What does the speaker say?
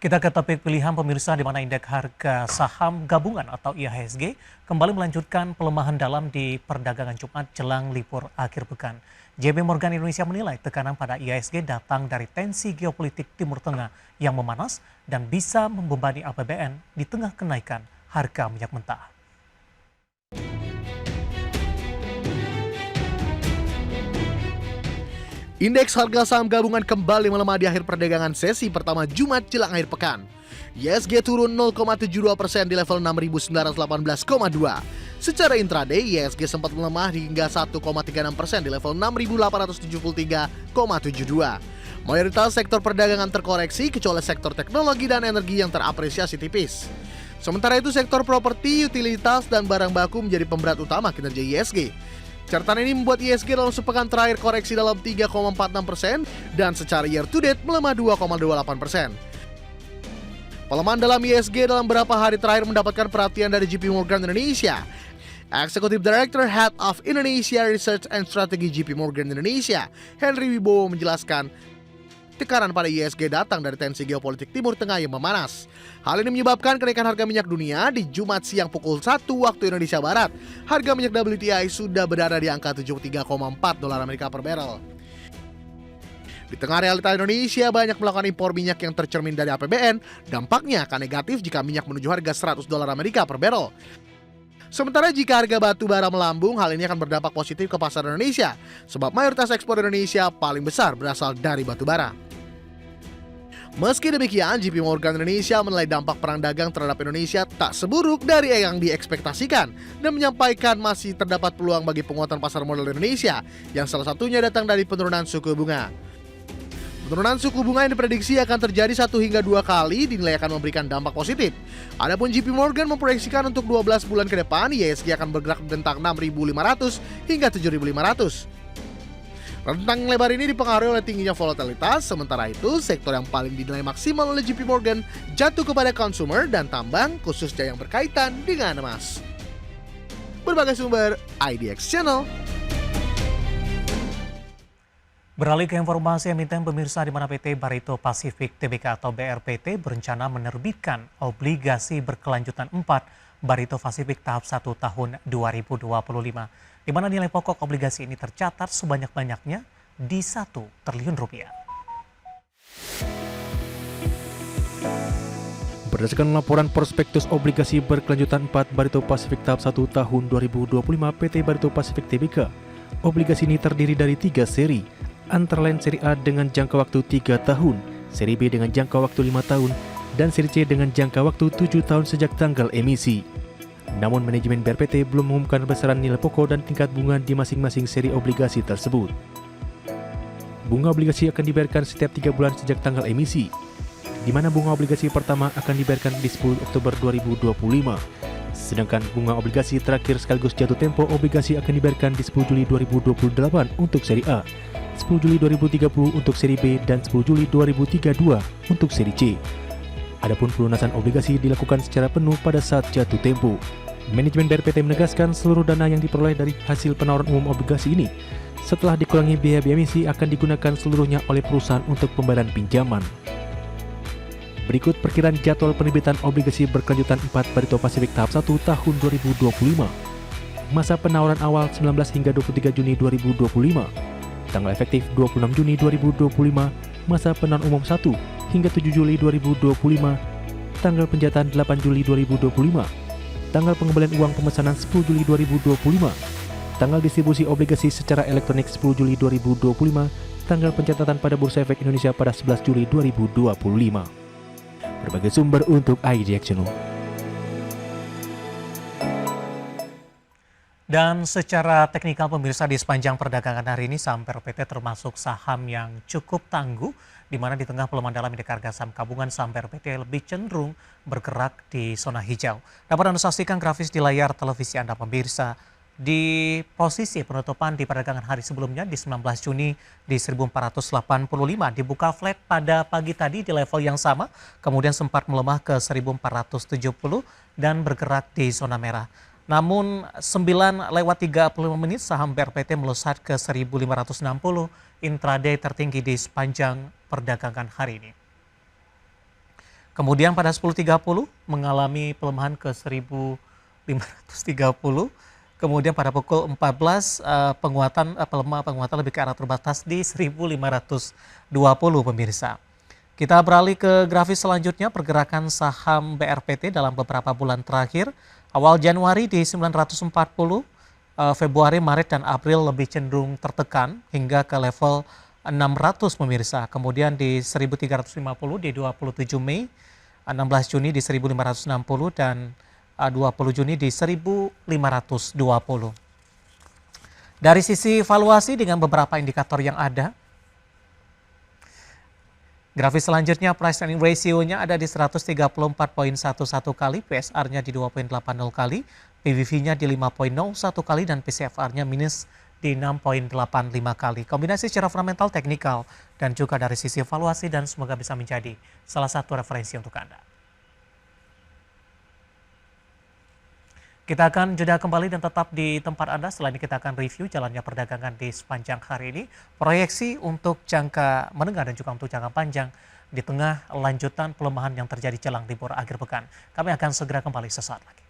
Kita ke topik pilihan pemirsa di mana indeks harga saham gabungan atau IHSG kembali melanjutkan pelemahan dalam di perdagangan Jumat jelang libur akhir pekan. JP Morgan Indonesia menilai tekanan pada IHSG datang dari tensi geopolitik Timur Tengah yang memanas dan bisa membebani APBN di tengah kenaikan harga minyak mentah. Indeks harga saham gabungan kembali melemah di akhir perdagangan sesi pertama Jumat jelang akhir pekan. IHSG turun 0,72% di level 6.918,2. Secara intraday, IHSG sempat melemah hingga 1,36% di level 6.873,72. Mayoritas sektor perdagangan terkoreksi kecuali sektor teknologi dan energi yang terapresiasi tipis. Sementara itu sektor properti, utilitas, dan barang baku menjadi pemberat utama kinerja IHSG. Catatan ini membuat IHSG dalam sepekan terakhir koreksi dalam 3,46% dan secara year to date melemah 2,28%. Pelemahan dalam IHSG dalam beberapa hari terakhir mendapatkan perhatian dari JP Morgan Indonesia. Executive Director Head of Indonesia Research and Strategy JP Morgan Indonesia, Henry Wibowo menjelaskan, tekanan pada IHSG datang dari tensi geopolitik Timur Tengah yang memanas. Hal ini menyebabkan kenaikan harga minyak dunia di Jumat siang pukul 1 waktu Indonesia Barat. Harga minyak WTI sudah berada di angka 73,4 dolar Amerika per barrel. Di tengah realita Indonesia banyak melakukan impor minyak yang tercermin dari APBN, dampaknya akan negatif jika minyak menuju harga 100 dolar Amerika per barrel. Sementara jika harga batu bara melambung, hal ini akan berdampak positif ke pasar Indonesia, sebab mayoritas ekspor Indonesia paling besar berasal dari batu bara. Meski demikian, JP Morgan Indonesia menilai dampak perang dagang terhadap Indonesia tak seburuk dari yang diekspektasikan dan menyampaikan masih terdapat peluang bagi penguatan pasar modal Indonesia yang salah satunya datang dari penurunan suku bunga. Penurunan suku bunga yang diprediksi akan terjadi 1 hingga 2 kali dinilai akan memberikan dampak positif. Adapun JP Morgan memproyeksikan untuk 12 bulan ke depan IHSG akan bergerak di rentang 6.500 hingga 7.500. Rentang lebar ini dipengaruhi oleh tingginya volatilitas, sementara itu sektor yang paling dinilai maksimal oleh JP Morgan jatuh kepada consumer dan tambang, khususnya yang berkaitan dengan emas. Berbagai sumber, IDX Channel. Beralih ke informasi emiten pemirsa di mana PT Barito Pacific Tbk atau BRPT berencana menerbitkan obligasi berkelanjutan 4 Barito Pacific tahap 1 tahun 2025, di mana nilai pokok obligasi ini tercatat sebanyak-banyaknya di 1 triliun rupiah. Berdasarkan laporan prospektus obligasi berkelanjutan 4 Barito Pacific tahap 1 tahun 2025 PT Barito Pacific Tbk, obligasi ini terdiri dari 3 seri, antara lain seri A dengan jangka waktu 3 tahun, seri B dengan jangka waktu 5 tahun, dan seri C dengan jangka waktu 7 tahun sejak tanggal emisi. Namun manajemen BRPT belum mengumumkan besaran nilai pokok dan tingkat bunga di masing-masing seri obligasi tersebut. Bunga obligasi akan dibayarkan setiap 3 bulan sejak tanggal emisi, di mana bunga obligasi pertama akan dibayarkan di 10 Oktober 2025. Sedangkan bunga obligasi terakhir sekaligus jatuh tempo obligasi akan dibayarkan di 10 Juli 2028 untuk seri A, 10 Juli 2030 untuk seri B, dan 10 Juli 2032 untuk seri C. Adapun pelunasan obligasi dilakukan secara penuh pada saat jatuh tempo. Manajemen BRPT menegaskan seluruh dana yang diperoleh dari hasil penawaran umum obligasi ini setelah dikurangi biaya emisi akan digunakan seluruhnya oleh perusahaan untuk pembayaran pinjaman. Berikut perkiraan jadwal penerbitan obligasi berkelanjutan 4 Barito Pacific tahap 1 tahun 2025. Masa penawaran awal 19 hingga 23 Juni 2025. Tanggal efektif 26 Juni 2025. Masa penawaran umum 1 hingga 7 Juli 2025. Tanggal penjatahan 8 Juli 2025. Tanggal pengembalian uang pemesanan 10 Juli 2025. Tanggal distribusi obligasi secara elektronik 10 Juli 2025. Tanggal pencatatan pada Bursa Efek Indonesia pada 11 Juli 2025. Berbagai sumber untuk IDX Channel. Dan secara teknikal pemirsa di sepanjang perdagangan hari ini saham BRPT termasuk saham yang cukup tangguh, di mana di tengah pelemahan dalam indeks harga saham gabungan saham BRPT lebih cenderung bergerak di zona hijau. Dapat Anda saksikan grafis di layar televisi Anda pemirsa. Di posisi penutupan di perdagangan hari sebelumnya di 19 Juni di 1485 dibuka flat pada pagi tadi di level yang sama, kemudian sempat melemah ke 1470 dan bergerak di zona merah. Namun 9:35 menit saham BRPT melesat ke 1560 intraday tertinggi di sepanjang perdagangan hari ini. Kemudian pada 10.30 mengalami pelemahan ke 1.530. Kemudian pada pukul 14 penguatan lebih ke arah terbatas di 1.520 pemirsa. Kita beralih ke grafis selanjutnya, pergerakan saham BRPT dalam beberapa bulan terakhir. Awal Januari di 940, Februari, Maret, dan April lebih cenderung tertekan hingga ke level 600 pemirsa. Kemudian di 1.350 di 27 Mei, 16 Juni di 1.560, dan 20 Juni di 1.520. Dari sisi valuasi dengan beberapa indikator yang ada, grafis selanjutnya price earning ratio-nya ada di 134.11 kali, PSR-nya di 2.80 kali, PBV-nya di 5.01 kali, dan PCFR-nya minus di 6.85 kali. Kombinasi secara fundamental, teknikal, dan juga dari sisi valuasi, dan semoga bisa menjadi salah satu referensi untuk Anda. Kita akan jeda kembali dan tetap di tempat Anda. Setelah ini kita akan review jalannya perdagangan di sepanjang hari ini. Proyeksi untuk jangka menengah dan juga untuk jangka panjang di tengah lanjutan pelemahan yang terjadi jelang libur akhir pekan. Kami akan segera kembali sesaat lagi.